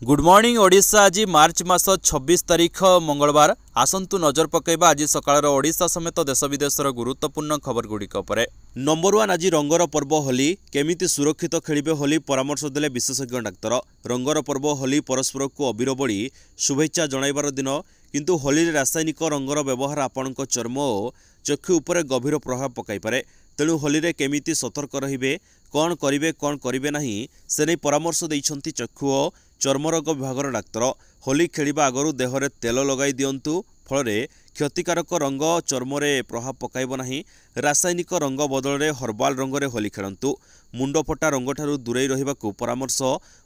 Good morning Odisha. आज मार्च मास 26 तारीख मंगलवार। आसंतु नजर पकईबा आज सकाळ ओडिशा समेत देश विदेशर गुरुत्वपूर्ण खबर गुड़िक पर। नंबर 1 आज रंगर पर्व होली केमिति सुरक्षित खेलिबे होली परामर्श देले विशेषज्ञ डाक्तर। रंगर पर्व होली परस्पर को अबीर बोली शुभेच्छा जणाइबार दिन, किंतु होली रासायनिक रंगर व्यवहार आपणक चर्म और चक्षु उपर गभीर प्रभाव पकाई पारे। तेणु होली रे केमिति सतर्क रहिबे, कौन करिबे नाही से नहीं परामर्श दैछंती चक्षु और चर्मरोग विभागर डाक्तर। होली खेलिबा आगरू देहरे तेल लगाई दियंतु, फल क्षतिकारक रंग चर्मरे प्रभाव पकाइब नाही। रासायनिक रंग बदल हर्बाल रंगरे होली खेलंतु। मुंडफटा रंग ठारू दूरेई रहिबाकू परामर्श।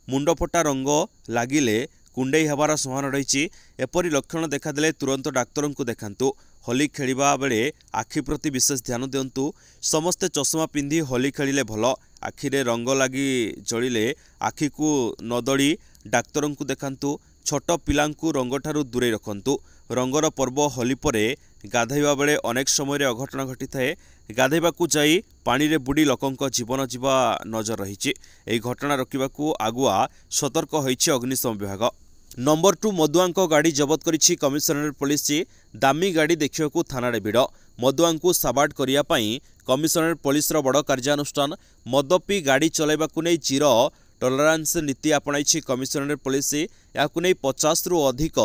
मुंडफटा रंग लागिले कुंडेई हेबार संभावना रही। एपरी लक्षण देखादेले तुरंत डाक्तर को देखांतु। होली खेलिबा बेले आखि प्रति विशेष ध्यान दियंतु। समस्ते चश्मा पिंधि होली खेलिले भल। आखिरे रंग लगी जलिले आखि को नदड़ी डाक्तर को देखांतु। छोट पिलांकु रंग ठारू दूरे रखंतु। रंगर पर्व होली परे गाधैबा बेले अनेक समय अघटना घटी थाए। गाधैबाकू जाई पानी रे बुड़ी लोकंक जीवन जीवा नजर रही। एही घटना रोकिबाकू आगुआ सतर्क होइछि अग्निशम विभाग। नंबर 2 मदुआंक गाड़ी जबत करिछि कमिशनरेट पुलिस। दामी गाड़ी देखिबाकू थानारे भिड़। मदुआंकू साबाड करिया पई कमिशनरेट पुलिस बड़ कार्यानुष्ठान। मद पी गाड़ी चलाइबाकू नै जीरो टॉलरेंस नीति आपणाइछि कमिशनरेट पुलिस। याकू नै 50 रु अधिक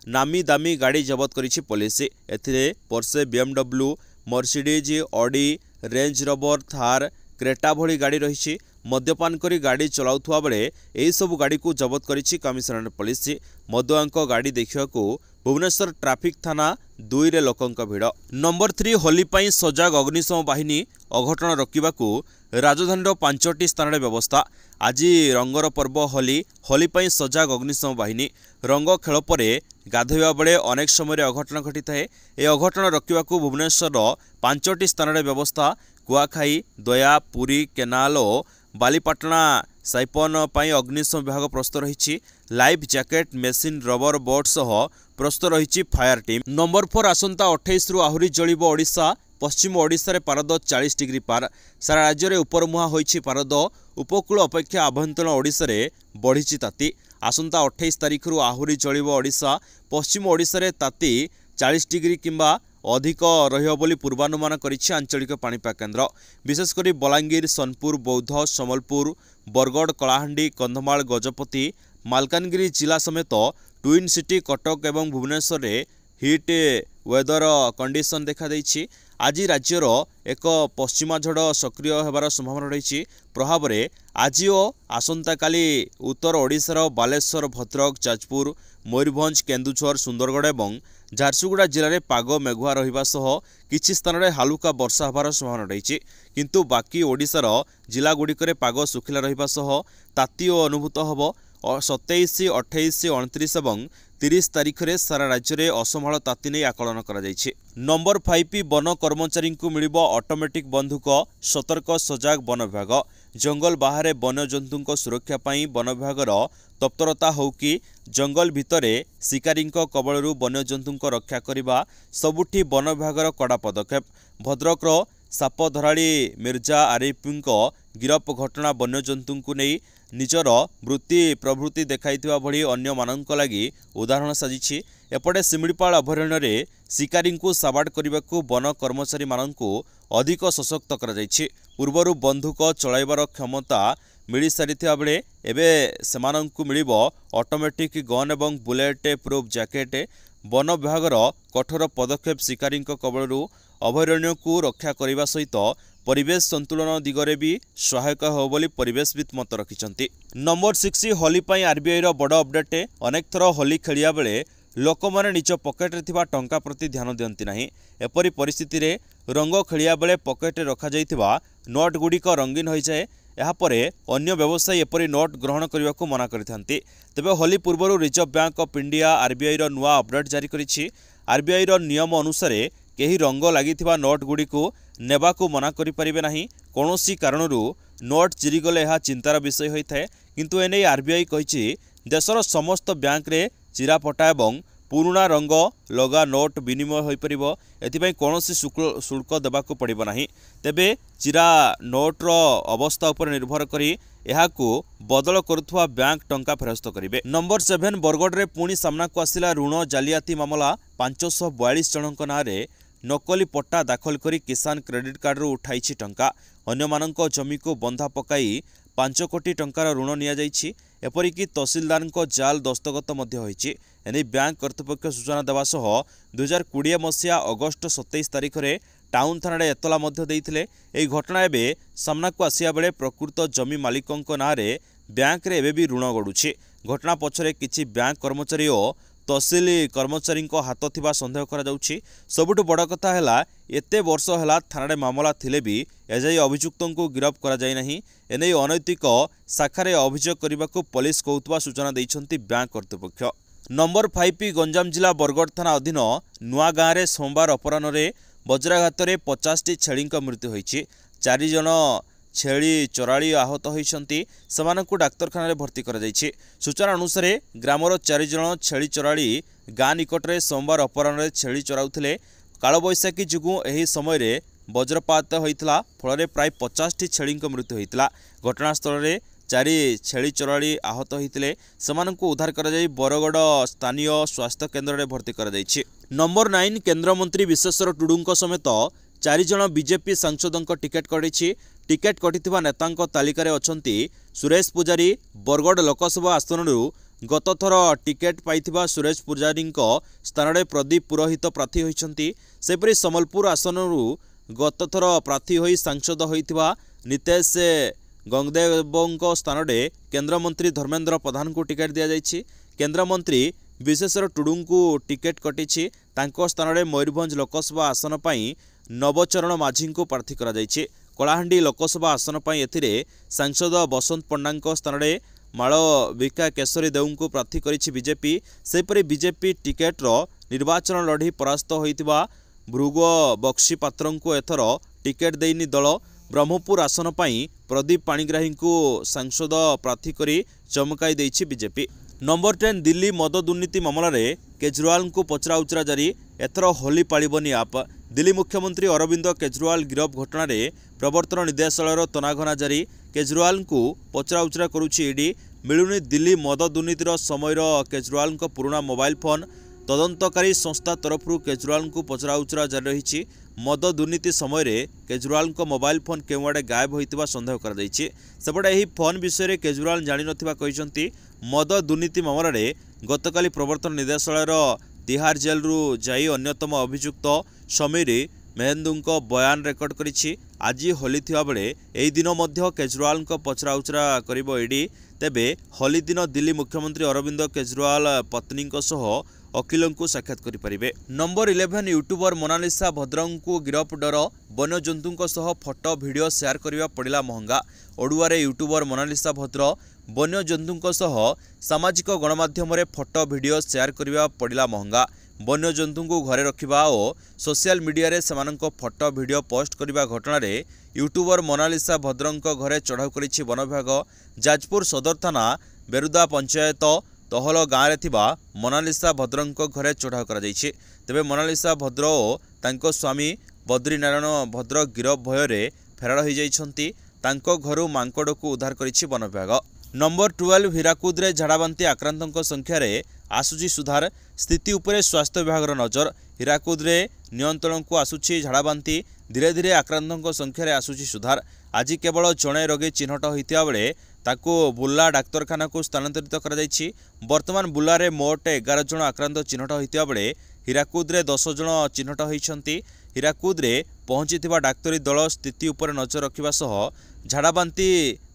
नामी दामी गाड़ी जबत करिछि पुलिस। एथिरे Porsche, BMW, Mercedes, Audi, Range Rover, Thar, Creta भली गाड़ी रही। मद्यपान करी गाड़ी चलाउथुवा बेले एही सब गाड़ी को जबत करिछि कमिशनरेट पुलिस। मदुआंक गाड़ी देखिबाकू भुवनेश्वर ट्राफिक थाना 2 रे लोकंक भिड़। नंबर 3 होली पई सजाग अग्निशम बाहिनी। अघटन रोकिबाकू राजधानी 5टी स्थान व्यवस्था। आज रंगर पर्व होली होली पई सजाग अग्निशम बाहिनी। रंग खेल परे गाधोइबा बेले अनेक समय अघटन घटी थाए। ए अघटन रोकिबाकू भुवनेश्वर 5टी स्थान व्यवस्था। कुआखाई, दया, पुरी, केनाल और बालीपाटना साइपन पाई अग्निशम विभाग प्रस्तुत रही। Life jacket, machine, rubber boat सह प्रस्तुत रही फायर टीम। नंबर 4 आसंता 28 रु आहुरी जलिब ओडिशा। पश्चिम ओडिशा रे पारद 40 डिग्री पार। सारा राज्य में उपरमुहा होइछि पारद। उपकूल अपेक्षा आभ्यंतरण ओडिशा रे बढ़िछि ताती। आसंता 28 तारीख रु आहुरी जलिब ओडिशा। पश्चिम ओडिशा रे ताती 40 डिग्री किंबा अधिक रहियो बोली पूर्वानुमान करिछि आंचलिक पाणीपाग केन्द्र। विशेषकर बलांगीर, सोनपुर, बौद्ध, सम्बलपुर, बरगड़, कलाहांडी, कंधमाल, गजपति, मालकानगिरी जिला समेत ट्विन सिटी कटक एवं भुवनेश्वर रे हिट वेदर कंडीशन देखा देइछि। आज राज्यर एक पश्चिमा झड़ सक्रिय होबार संभावना रही। प्रभाव में आज और आसंता काली उत्तर ओडिशार बालेश्वर, भद्रक, जाजपुर, मयूरभंज, केन्दुझर, सुंदरगढ़ और झारसुगुड़ा जिले में पाग मेघुआ रहिबा सह किछि स्थान में हालुका वर्षा होबार संभावना रही। किंतु बाकी ओडिशार जिला गुड़िक पाग सुखिला रहिबा सह ताती अनुभूत होब। 27, 28, 29 और 30 तारीख में सारा राज्य में असमाल ताती नहीं आकलन करा जायछि। नंबर 5 वन कर्मचारी को मिलिबो ऑटोमेटिक बंधुक। सतर्क सजाग वन विभाग। जंगल बाहर वन्यजंतु सुरक्षा पाई वन विभागर तत्परता हो कि जंगल भितरे शिकारी कबलरू वन्यजंतु रक्षा करने सबुठी वन विभागर कड़ा पदक्षेप। भद्रकर सापधराड़ी मिर्जा आरिफ गिरफ घटना वन्यजंतु को नहीं निजर वृत्ति प्रवृत्ति देखाइथिबा भली अन्य मानक लागि उदाहरण साजिछि। एपटे सिमिड़ीपाल अभयारण्य रे शिकारी को साबाड करने वन कर्मचारी मानकु अधिक सशक्त करा जायछि। पूर्वरु बंधुक चलाइबार क्षमता मिली सारिथिबा बेले एबे सेमानंकु मिलिबो ऑटोमेटिक गन एवं बुलेट प्रूफ जैकेट। वन विभागर कठोर पदक्षेप शिकारी कबलरू अभयारण्य को रक्षा करने सहित परिवेश संतुलन दिगरे भी सहायक हो बोली परिवेशविद मत रखिछंती। नंबर 6 होली पाई आरबीआई रो बड़ अपडेट। अनेक थर होली खेलिया बेले लोक माने निज पकेट रे थिबा टंका प्रति ध्यान दियंती नाही। एपरी परिस्थिति रे रंग खेलिया बेले पकेट रे रखा जाइथिबा नोट गुड़िक रंगीन होई जाए। यापरे अन्य व्यवसायी एपरी नोट ग्रहण करने को मना करिथांती। तेबे होली पूर्व Reserve Bank of India RBI रो नुआ अपडेट जारी करिछि। आरबीआई रो नियम अनुसार केही रंग लागिथिबा नोट गुड़िको नेबाकू मना करि परिबे नाही। कोनोसी कारणरू नोट चिरीगले यह चिंतार विषय होता है। किंतु एने आरबीआई कहिछि देशर समस्त बैंक रे चिराफटा एवं पुरुणा रंग लगा नोट विनिमय हो पार एथि कौनसी शुल्क देवाक पड़ब ना। तेबे चिरा नोट्र अवस्था उपर निर्भर करी एहाकू बदल करुवा बैंक टंका फेरस्त करेंगे। नंबर 7 बरगढ़ पुणी सामना को आसिला ऋण जालियाती मामला 542 जनक नाँ नकली पट्टा दाखल करी किसान क्रेडिट कार्ड रू उठाई टंका अन्यमानक जमी को बंधा पकाई 5 कोटी टंकार ऋण नि एपरिकी तहसिलदार जाल दस्तखत एने बैंक कर्तृपक्ष सूचना देवा सह 2020 मसीहा अगस्ट 27 तारिख में टाउन थाना एतला देइथिले। एही घटना एवं सामना को आसिया बेले प्रकृत जमी मालिकों नाँ बैंक रे एबे भी ऋण गड़ुछि। घटना पछरे किछि बैंक कर्मचारी और तहसिल कर्मचारी हाथ थिबा संदेह करा जाउछि। सबुठु बड़ कथा हैला एते वर्ष हैला थाना मामला थिले भी एजाई अभियुक्तों को गिरफ करा जाय नहीं। एने अनैतिक शाखारे अभियोग करने पुलिस कहूवा सूचना दैछन्ति बैंक कर्तृपक्ष। नंबर 5 गंजाम जिला बरगढ़ थाना अधीन नुआ गाँव में सोमवार अपराह वज्राघात 50टी छेली मृत्यु होइछि। 4 जन छेली चराली आहत होइछन्ति सेमानकु डाक्तरखाना भर्ती करा जाइछि। सूचना अनुसार ग्रामर 4 जन छेली चराली गाँ निकटरे सोमवार अपराह छेली चराउथिले। कालबैशाखी जुगु एही समय रे वज्रपात होइतला फल प्राय 50टी छेली मृत्यु होइतला। घटनास्थल में 4 छेली चराली आहत होइतिले सेमानकु उद्धार करा जाई बरगढ़ स्थानीय स्वास्थ्य केन्द्र में भर्ती करा जाइछि। नंबर 9 केन्द्रमंत्री विश्वेश्वर टुडुंको समेत 4 जन बीजेपी सांसदों टिकेट कटिछि। टिकेट कटिथिबा नेतांको तालिका रे अछंती सुरेश पुजारी बरगढ़ लोकसभा आसनरु गत थर टिकेट पाइथिबा सुरेश पुजारींको स्थान में प्रदीप पुरोहित प्रार्थी होइछंती। सेपरि समलपुर आसनरु गत थर प्रार्थी होई सांसद होइथिबा नितेश गंगदेवों स्थान में केन्द्रमंत्री धर्मेन्द्र प्रधान को टिकेट दि जाइछि। केन्द्रमंत्री विश्वेश्वर टुडू को टिकेट कटिछि। तांको स्थान में मयूरभंज लोकसभा आसन पई नवचरण माझी को प्रार्थी करा जाइछि। कलाहांडी लोकसभा आसन पई एथिरे सांसद बसंत पंडा स्थान में मालविका केशरी देव को प्रार्थी करिछि बीजेपी। सेपरि बीजेपी टिकेट्र निर्वाचन लढ़ी परास्त होइतिबा भृग बक्सी पात्र को एथर टिकेट देइनि दल। ब्रह्मपुर आसन पई प्रदीप पाणिग्राही को सांसद प्रार्थी करी चमकाई देइछि बीजेपी। नंबर 10 दिल्ली मद दुर्नीति मामला रे केजरीवाल को पचराउचरा जारी एथर होली पालिबनी आप। दिल्ली मुख्यमंत्री अरविंद केजरीवाल गिरफ घटना रे प्रवर्तन निर्देशालय तनाघना जारी। केजरीवाल को पचराउचरा करुछि ईडी। मिलुनी दिल्ली मद दुर्नीतिर समयर केजरीवाल को पुराना मोबाइल फोन। तदंतकारी संस्था तरफ केजरीवाल को पचराउचरा जारी रही। मद दुर्नीति समय केजरीवाल को मोबाइल फोन केउआड़े गायब होइतिबा संदेह करा जाइछि। सेपटे एही फोन विषय केजरीवाल जानि नथिबा कहिसंती। मद दुर्नीति मामला रे गतकाली प्रवर्तन निर्देशालयर तिहार जेल रु जाई अन्यतम अभियुक्त समीर मेहेंदुंको बयान रेकर्ड करिछि। आज होली थिबा बेले एही दिन मध्य केजरीवाल को पचराउचरा करिबो ईडी। तेबे होली दिन दिल्ली मुख्यमंत्री अरविंद केजरीवाल पत्नी सह वकिलों को साक्षात करें। नंबर 11 यूट्यूबर मोनालिसा भद्रों को गिरफ डर वन्यजंतुओं सह फोटो वीडियो शेयर करने पड़ा महंगा। ओडुआर यूट्यूबर मोनालिसा भद्र वन्यजंतुओं सह सामाजिक गणमाध्यम फोटो वीडियो शेयर करने पड़ा महंगा। वन्यजंतु को घरे रखा और सोशल मीडिया रे सेमानंको फोटो वीडियो पोस्ट करने घटना रे यूट्यूबर मोनालिसा भद्रों घरे चढ़ाऊ करिछि वन विभाग। जाजपुर सदर थाना बेरुदा पंचायत तहल गाँव में मोनालिसा भद्रों घरे चढ़ाऊ कर। तेबे मोनालिसा भद्र और तांको स्वामी बद्रीनारायण भद्र गिरफ भय फेरार हो जाइछन्ति। तांको घरु मांकड़ को उद्धार करिछि वन विभाग। नंबर 12 हीराकुद रे झाड़ाबांती आक्रांतों संख्यार आसुची सुधार। स्थिति उपरे स्वास्थ्य विभाग नजर। हीराकुद रे नियंत्रण को आसुची झाड़ाबांती। धीरे धीरे आक्रांतों संख्यार आसुची सुधार। आज केवल जड़े रोगी चिन्हट होता बेले ताकू बुर्ला डाक्तरखाना को स्थानांतरित करा जाइछि। वर्तमान बुर्ला मोट 11 जन आक्रांत चिन्हट होता बेले हीराकुद रे 10 जन चिन्हट होइछन्ति। हीराकुद रे पहुंचीथिबा डाक्तरी दल स्थिति उपर नजर रखिबा सह झाड़ाबांती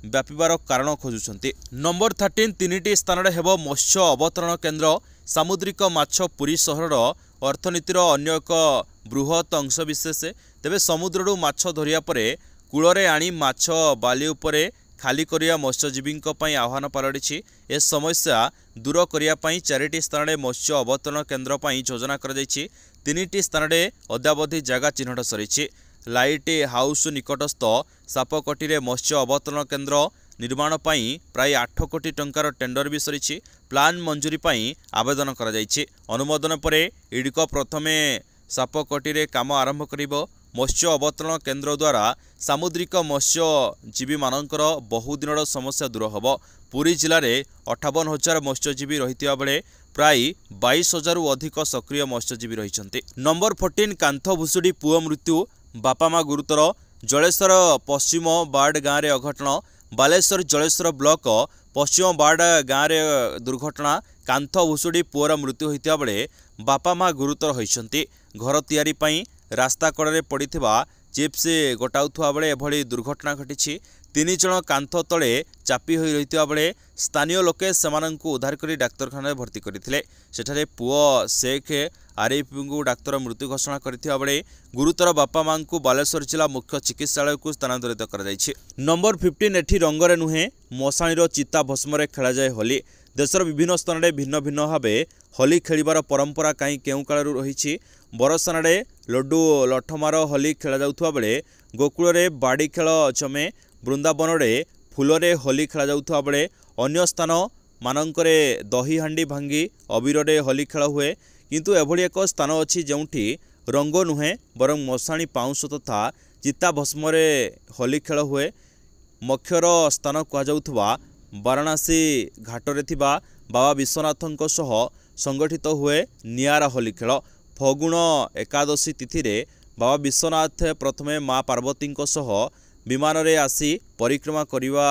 व्यापिबार कारण खोजुछन्ति। नंबर 13 3टी स्थान हेबो मत्स्य अवतरण केन्द्र। सामुद्रिक माछ पुरी सहर अर्थनीतिर अन्य एक बृहत अंशविशेष। तेबे समुद्ररू माछ धरिया परे कूଳରେ आनी माछ बाली उपरे खाली करिया मत्स्यजीवी आह्वान पलटि। ए समस्या दूर करने 4टी स्थान में मत्स्य अवतरण केन्द्र योजना कर 3टी स्थान में अद्यावधि जगह चिन्हट सरी। लाइट हाउस निकटस्थ सापकटी मत्स्य अवतरण केन्द्र निर्माण पाई प्राय 8 कोटी टंकार टेंडर भी सरी प्लान मंजूरी पाई आवेदन करा जायछि। अनुमोदन पर इडको प्रथमे सापकोटी रे काम आरंभ करिबो। मत्स्य अवतरण केन्द्र द्वारा सामुद्रिक मत्स्यजीवी मानकर बहुदिनर समस्या दूर होब। पुरी जिले में 58,000 मत्स्यजीवी रही बेले प्राय 22,000 अधिक सक्रिय मत्स्यजीवी रही। नंबर 14 कांथ भुसुड़ी पुओ मृत्यु बापा माँ गुरुतर। जलेश्वर पश्चिम बार्ड गाँव में अघटन। बालेश्वर जलेश्वर ब्लॉक पश्चिम बार्ड गाँव में दुर्घटना। कांथ भुसुड़ी पुओर मृत्यु होता बेले बापा माँ गुरुतर होती। घर तैयारी पाई रास्ता कड़े पड़ता चिप्स गोटाउवा बेले एभली दुर्घटना घटी। 3 जन कांथ तले चापी हो रही बेले स्थानीय लोके सेमानंकु उद्धार कर डाक्तरखाना भर्ती करथिले। सेठारे पुओ शेख आरिफ को डाक्तर मृत्यु घोषणा करथिबा बेले गुरुतर बापा मां को बालेश्वर जिला मुख्य चिकित्सालय को स्थानांतरित कर जायछि। नंबर 15 एठी रंगरे नुहे मशाणीर चिता भस्मरे खेला जाए होली। देशर विभिन्न स्थान में भिन्न भिन्न भाव होली खेलिबार परंपरा कहीं केउ कालरू रही। बरसाने लड्डू लठमार होली खेला जाउथुवा बेले गोकुल रे बाड़ी खेल जमे। वृंदावन में फूलरे होली खेला जाउथुवा बेले अन्य स्थान मानकरे दही हांडी भांगी अबीर रे होली खेल हुए। किंतु एभली एक स्थान अच्छी जोंठी रंग नुहे बरं मशाणी पाउंश तथा चिता भस्मरे होली खेल हुए। मक्षर स्थान कहुवा वाराणसी घाटरे थिबा बाबा विश्वनाथों सह संगठित हुए नियारा होली खेल। फगुण एकादशी तिथि रे बाबा विश्वनाथ प्रथमे माँ पार्वती सह विमान रे आसी परिक्रमा करिवा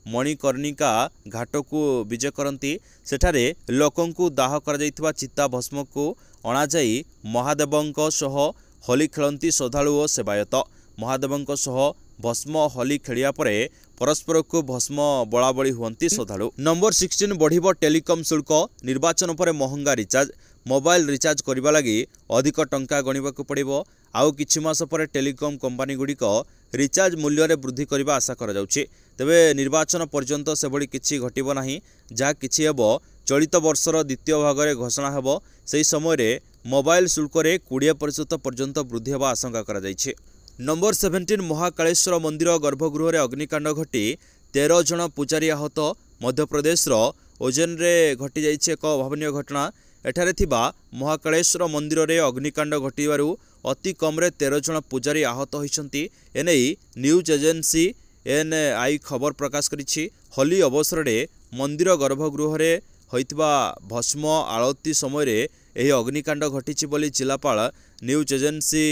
मणिकर्णिका घाट को विजय करती। सेठारे लोकंकु दाह कर जाइथिबा चिता भस्म को अणा जाई महादेवंक सह होली खेलती श्रद्धालु और सेवायत। महादेवंक सह भस्म होली खेलिया परे परस्पर को भस्म बड़ाबड़ी हुंती श्रद्धालु। नंबर 16 बढ़िबो टेलिकम शुल्क। निर्वाचन पर महंगा रिचार्ज। मोबाइल रिचार्ज करने लगी अधिक टंका गणिबाकु पड़िबो। आउ किछि मास पर टेलिकम कंपनी गुड़िक रिचार्ज मूल्य रे वृद्धि करने आशा करा जाउछि। तेबे निर्वाचन पर्यंत से भली किछि घटिबो नाही। जहाँ किछि हेबो चलित वर्षर द्वितीय भाग में घोषणा हेबो। सेही समय रे मोबाइल शुल्क रे 20% पर्यंत वृद्धि हेबा आशंका करा जाइछि। नंबर 17 महाकालेश्वर मंदिर गर्भगृह रे अग्निकांड घटी 13 जन पूजारी आहत। मध्यप्रदेश ओजेन रे घटी जाइछि एक अभावनीय घटना। एठारे थिबा महाकालेश्वर मंदिर रे अग्निकांड घटिबारु अति कम रे 13 जन पूजारी आहत होइछन्ति। एनै न्यूज एजेंसी एएनआई खबर प्रकाश करिछि। होली अवसर रे मंदिर गर्भगृह रे होइतबा भस्म आळती समय रे एही अग्निकांड घटिछि बोली जिलापाल न्यूज एजेंसी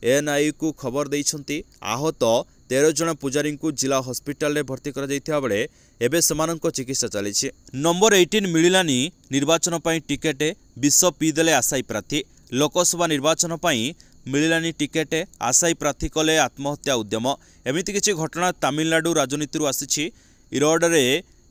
एएनआई को खबर देइछन्ति। आहत 13 जन पूजारी को जिला हॉस्पिटल रे भर्ती करा जाइथिबा बेले एबे समानंको चिकित्सा चलिछि। नंबर 18 मिलिलानी निर्वाचन पाई टिकेट। विष पीदेले आशायी प्रार्थी। लोकसभा निर्वाचन पाई मिलिलानी टिकेट। आशायी प्रार्थी कले आत्महत्या उद्यम। एमिति किछि घटना तमिलनाडु राजनीति आसीछि। इरोड रे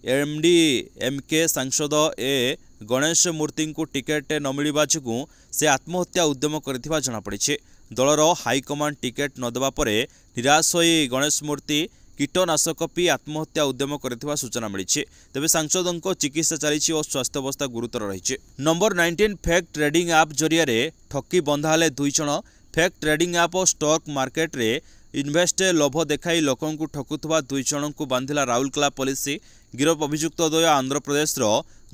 एमडीएमके सांसद ए गणेश मूर्ति को टिकेट न मिलवा जो से आत्महत्या उद्यम करथिबा जଣା पड़िछि। दलर हाईकमांड टिकेट नदेवा परे निराश होई गणेश मूर्ति कीटनाशक पी आत्महत्या उद्यम करथिबा सूचना मिली। तेबे सांसदों चिकित्सा चली और स्वास्थ्य अवस्था गुरुतर रही। नंबर 19 फेक ट्रेडिंग ऐप जरिया ठकी बंधा हेले 2 जन। फेक ट्रेडिंग ऐप और स्टॉक मार्केट रे इन्वेस्ट लोभ देखाई लोकों को ठकुवा 2 जन को बांधिला राउरकेला पुलिस। गिरफ अभियुक्त द्वय आंध्र प्रदेश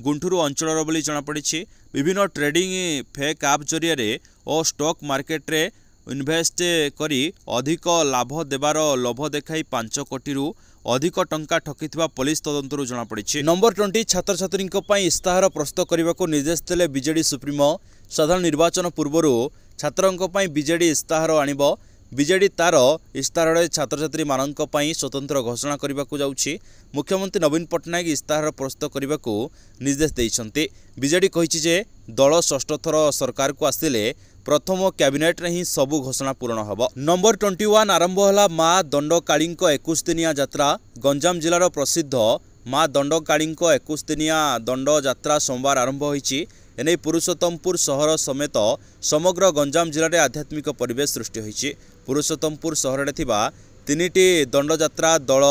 गुंठूर अंचल बोली जଣାपड़ी। विभिन्न ट्रेडिंग फेक ऐप जरिया और स्टॉक मार्केट रे इन्वेस्ट करी अधिक लाभ देवार लोभ देखाई 5 कोटी अधिक टंका ठकिथिबा पुलिस तदंतरु जଣାपड़ी। नंबर 20 छात्र छात्री इस्ताहार प्रस्तुत करने को निर्देश देले बीजेडी सुप्रीमो। साधारण निर्वाचन पूर्व छात्रों बीजेडी इस्ताहार आनिबो। बीजेडी तार इस्ताहार छात्र छात्री मानक पई स्वतंत्र घोषणा करने को जाउछि। मुख्यमंत्री नवीन पट्टनायक इस्ताहार प्रस्तुत करने को निर्देश देइछन्ति। बीजेडी कहिछि जे दल षष्ठ थर सरकार को आसिले प्रथम कैबिनेट रे ही सबु घोषणा पूर्ण हब। नंबर 21 आरंभ होला माँ दंडकाली 21 दिनिया यात्रा। गंजाम जिलार प्रसिद्ध माँ दंडकाली 21 दिनिया दंड यात्रा सोमवार आरंभ होईछि। एने पुरुषोत्तमपुर सहर समेत समग्र गंजाम जिले में आध्यात्मिक परिवेश सृष्टि होईछि। पुरुषोत्तमपुर सहर में थिबा 3टी दंडयात्रा दल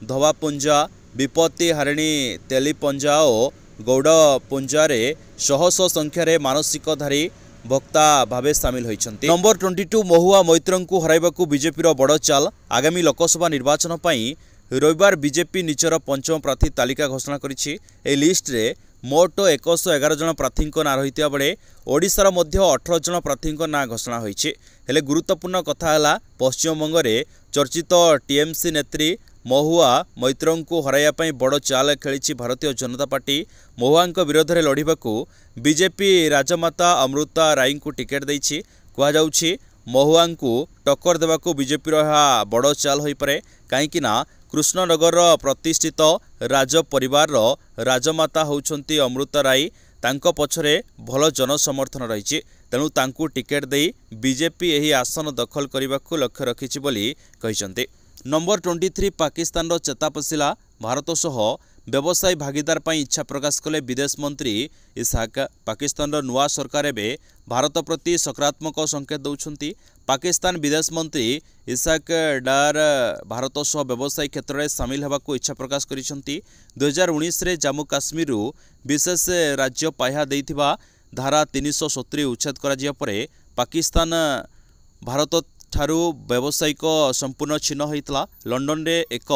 धवापुंजा विपत्ति हारिणी तेलीपंजा और गौड़पुंजा रे शह शह संख्यार मानसिकधारी भक्ता भावे सामिल होइछन्ति। नंबर 22 महुआ मैत्रंकु हराइबाकु बीजेपीर बड़ चाल। आगामी लोकसभा निर्वाचन पई रविवार बीजेपी निजर पंचम प्रार्थी तालिका घोषणा करिछि। ए लिस्ट रे मोट 111 जन प्रार्थी ना रही बेले ओडिशार मध्य 18 जन प्रार्थी ना घोषणा होइछि। हेले गुरुत्वपूर्ण कथा है पश्चिमबंग में चर्चित टीएमसी नेत्री महुआ मैत्र को हराइया बड़ चाल खेली भारतीय जनता पार्टी। महुआ विरोध में लड़ाकू बीजेपी राजमाता अमृता राय को टिकेट देछि। कहुछि महुआ को टक्कर देवाक बीजेपी बड़ चाल हो पारे कहीं कृष्णनगर प्रतिष्ठित राज परिवार राजमाता होउछंती अमृता राय। तांको पछरे भल जनसमर्थन रही तेणु तांकू टिकेट दे बीजेपी यही आसन दखल करने को लक्ष्य रखिछि बोली कहिसंती। नंबर 23 पाकिस्तान चेता पशिला भारत सह व्यवसायी भागीदार पर इच्छा प्रकाश कले विदेश मंत्री इसहाक। पाकिस्तान नुआ सरकार एवं भारत प्रति सकारात्मक संकेत दौरान पाकिस्तान विदेश मंत्री इसहाक डार भारत सह व्यवसायी क्षेत्र में सामिल होगा इच्छा प्रकाश करिसेंती। 2019 रे जम्मू काश्मीर विशेष राज्य पाह्या देइथिबा धारा 370 उच्छेद करा परे पाकिस्तान भारत ठारू व्यावसायिक संपूर्ण छिन्न होइतला। लंडन रे एक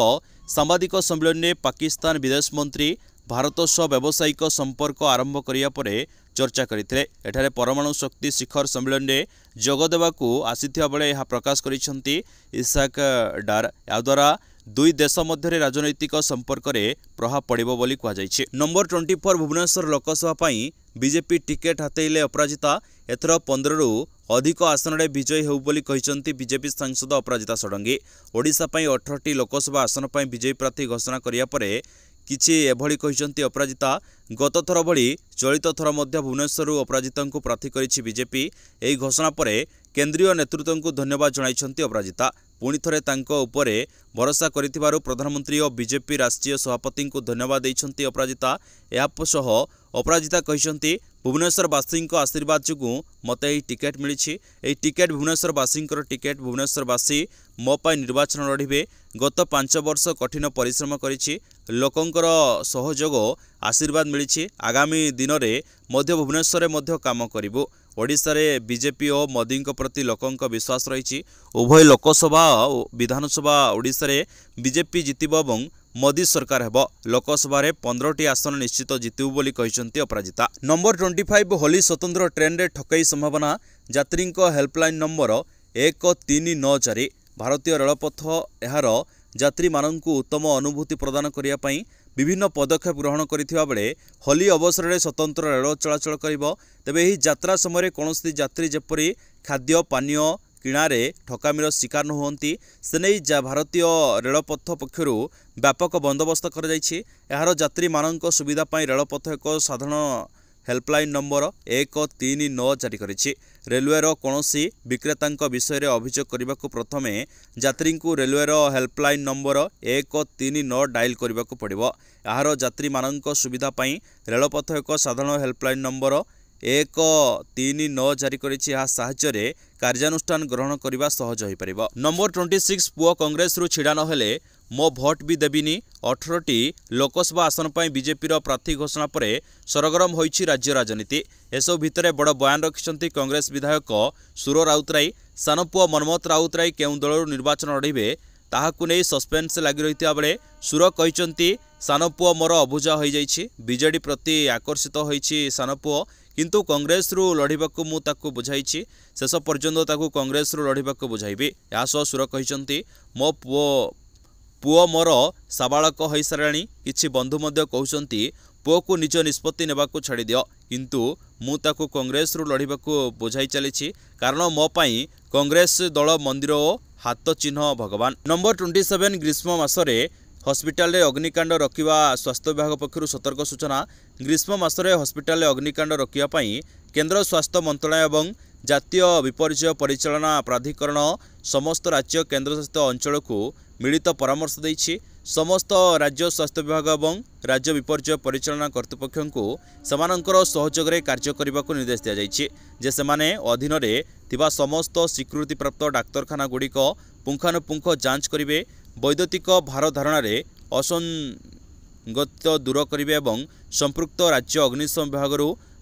सांबादिक सम्मेलन में पाकिस्तान विदेश मंत्री भारत सह व्यावसायिक संपर्क आरंभ करिया परे चर्चा करथिले। एठारे परमाणु शक्ति शिखर सम्मेलन में जोगदेवाकू आसीथिबा बेले यह प्रकाश करिसेंती इसहाक डार। या द्वारा दुई देश मध्य राजनैतिक संपर्क में प्रभाव पड़िबो बोली कहा जायछि। नंबर 24 भुवनेश्वर लोकसभा पाई बीजेपी टिकेट हातेइले अपराजिता। एथर 15 रु अधिक आसन में विजयी हो बोली कहिसंती बीजेपी सांसद अपराजिता षडंगी। ओडिशा पाई 18टी लोकसभा आसन पाई विजयी प्रार्थी घोषणा करिया परे किछि एभली कहिसंती अपराजिता। गत थर भली चलित थर मध्य भुवनेश्वर अपराजिता को प्रार्थी करिछि बीजेपी। एही घोषणा परे केंद्रीय नेतृत्व को धन्यवाद जणाइछंती अपराजिता। पुणी थरे तांको उपरे भरोसा करिथिबारु प्रधानमंत्री और बीजेपी राष्ट्रीय सभापति को धन्यवाद देइछंती अपराजिता। एहासह अपराजिता कहिसंती भुवनेश्वरवासी आशीर्वाद जोगु मते एही टिकेट मिलिछि। एही टिकेट भुवनेश्वरवासी टिकेट। भुवनेश्वरवासी मो पाई निर्वाचन लड़िबे। गत 5 वर्ष कठिन परिश्रम करिछि। लोकंकर सहयोग आशीर्वाद मिलिछि। आगामी दिन में मध्य भुवनेश्वर मध्य काम करिबो। ओडिशा रे बीजेपी और मोदी प्रति लोकंक विश्वास रही। उभय लोकसभा और विधानसभा ओडिशा रे बीजेपी जितिबो एवं मोदी सरकार हेबो। लोकसभा रे 15टी आसन निश्चित जितिबो बोली कहिसंती अपराजिता। नंबर 25 होली स्वतंत्र ट्रेन रे ठकई संभावना। यात्री हेल्पलाइन नंबर 1394। भारतीय रेलपथ एहार यात्री माननकु उत्तम अनुभूति प्रदान करिया पई विभिन्न पदक्षेप ग्रहण करिथिबा बेले होली अवसर में स्वतंत्र रेल चलाचल करिबो। तेबे एही यात्रा समय कौनसी यात्री जेपरि खाद्य पानीय किणारे ठकामीर शिकार न होती से नहीं भारतीय रेलपथ पक्षर व्यापक बंदोबस्त कर यात्री मानक सुविधा रेलपथ एक साधारण हेल्पलाइन नंबर 139 जारी करिछि। रेलवेर कौनसी विक्रेता विषय में अभियोग करने को प्रथमे यात्री को रेलवेर हेल्पलाइन नंबर 139 डायल करने को पड़ो। यार यात्री मानक सुविधा रेलपथ एक साधारण हेल्पलाइन नंबर 139 जारी करिछि। यह साहाय्य कार्यानुष्ठान ग्रहण करने सहज हो पार। नंबर 26 पुओ कांग्रेस रु छिड़ा नहेले मो भोट भी देविनी। 18टी लोकसभा आसन पर बीजेपी प्रार्थी घोषणा पर सरगरम होइछि राज्य राजनीति। एसबु भितर बड़ बयान रखिछंती कांग्रेस विधायक सुर राउतराय। सानपुओ मनमोहन राउतराय केउं दलरू निर्वाचन लड़िबे ताहाकु नै सस्पेंस लगी रहिता बेले सुर कहिछंती सानपुओ मोर अबुझा हो जाइछि। बीजेडी प्रति आकर्षित होइछि सानपुओ किंतु कांग्रेस रु लड़िबाकु मु ताकु बुझाइछि। शेष पर्यंत ताकु कांग्रेस रु लड़िबाकु बुझाइबी। यासह सुर कहिछंती मो पुओ मोर साबालक हो साराणी। किछि बंधु मध्य कहउछंती पुओ को निज निष्पत्ति नेबाकु छाड़ी दियो किंतु मु ताकु कांग्रेस रु लड़िबाकु बुझाई चलिछि कारण मो पई कांग्रेस दल मंदिर ओ हाथ चिन्ह भगवान। नंबर 27 ग्रीष्म मासरे हस्पिटाल अग्निकांड रखा स्वास्थ्य विभाग पक्षर सतर्क सूचना। ग्रीष्म मासरे हस्पिटाल अग्निकांड रखा केंद्र स्वास्थ्य मंत्रालय और जातीय विपर्यय परिचालना प्राधिकरण समस्त राज्य केंद्रशासित अंचल को मिलित परामर्श देछि। समस्त राज्य स्वास्थ्य विभाग और राज्य विपर्यय परिचालना कर्तृपक्ष को समानंकर सहयोग रे कार्य करने को निर्देश दिया जाइछि जे सेमाने अधीन रे थिबा समस्त स्वीकृति प्राप्त डाक्तरखाना गुड़िक पुंखानुपुंख जांच करिवे। वैद्युतिक भार धारणा रे असंगत दूर करिवे एवं संपृक्त राज्य अग्निशम विभाग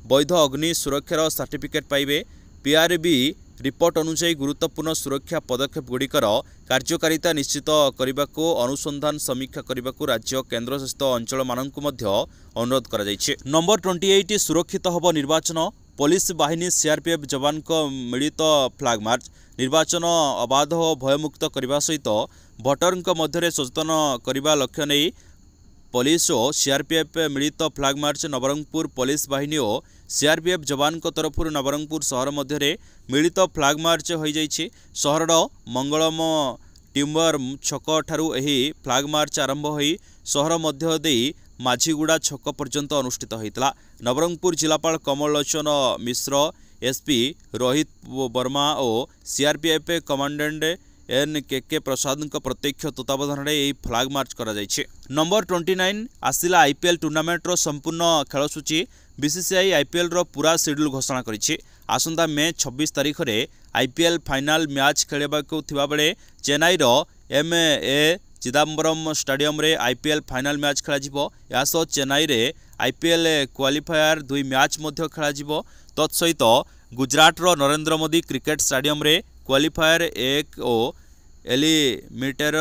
वैध अग्नि सुरक्षार सर्टिफिकेट पाइबे। पीआरबी रिपोर्ट अनुसार गुरुत्वपूर्ण सुरक्षा पदक्षेप गुड़िकर कार्यकारिता निश्चित करने को अनुसंधान समीक्षा करने को राज्य केन्द्र शासित अंचल मानक अनुरोध करा जायछि। नंबर 28 सुरक्षित हब निर्वाचन पुलिस बाहिनी सीआरपीएफ जवान को मिलित फ्लैग मार्च निर्वाचन अबाध और भयमुक्त करने सहित भोटर मध्य सचेतन करने लक्ष्य नहीं पुलिस और सीआरपीएफ मिलित फ्लैग मार्च नवरंगपुर पुलिस बाहिनी और सीआरपीएफ जवान तरफ नवरंगपुर सहर मध्य मिलित फ्लैग मार्च हो जाइछि। सहर मंगलम टिम्बर छक ठारू एही फ्लैग मार्च आरंभ होई सहर मध्य देई माझीगुड़ा छक पर्यंत अनुष्ठित होइतला। नवरंगपुर जिलापाल कमल लोचन मिश्र एसपी रोहित वर्मा और सीआरपीएफ कमांडेंट NKK प्रसाद प्रत्यक्ष तत्वावधान यह फ्लैग मार्च करा जायछि। नंबर 29 आसिला आईपीएल टूर्नामेंट रो संपूर्ण खेलसूची बीसीसीआई आईपीएल रो पूरा शेड्यूल घोषणा करिछि। आसंता मे 26 तारिख रे आईपीएल फाइनल मैच खेलबाकू थिबा बेले चेन्नई रो MA चिदम्बरम स्टेडियम रे आईपीएल फाइनल मैच खेलाजिबो। यासो चेन्नई रे आईपीएल क्वालिफायर 2 मैच मध्य खेलाजिबो। तत्सहित गुजरात रो नरेंद्र मोदी क्रिकेट स्टेडियम रे क्वालिफायर 1 और एलिमिनेटर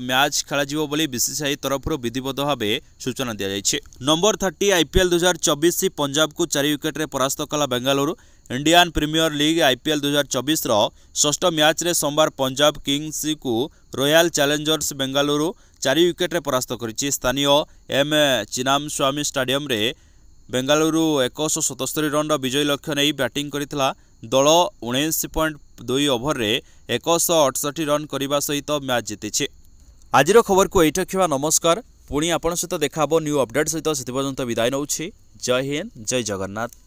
मैच खेलाजिबो बोली बीसीसीआई तरफ विधिवत भाव सूचना दी जाइछि। नंबर 30 आईपीएल 2024 पंजाब को 4 विकेट रे परास्त कला Bengaluru. Indian Premier League IPL 2024 षष्ठ मैच रे सोमवार पंजाब किंग्स को रॉयल चैलेंजर्स बेंगालुरु 4 विकेट रे परास्त करिछि। स्थानीय M चिन्नास्वामी स्टेडियम रे बेंगालुरु 177 रन विजयी लक्ष्य नहीं बैटिंग करितला। दल 19.2 ओभर रे 168 रन करने सहित मैच जीति। आज खबर को ये रखा। नमस्कार। पुणी आपण सहित देखा न्यू अपडेट सहित से पर्यंत विदाय नौछि। जय हिंद, जय जगन्नाथ।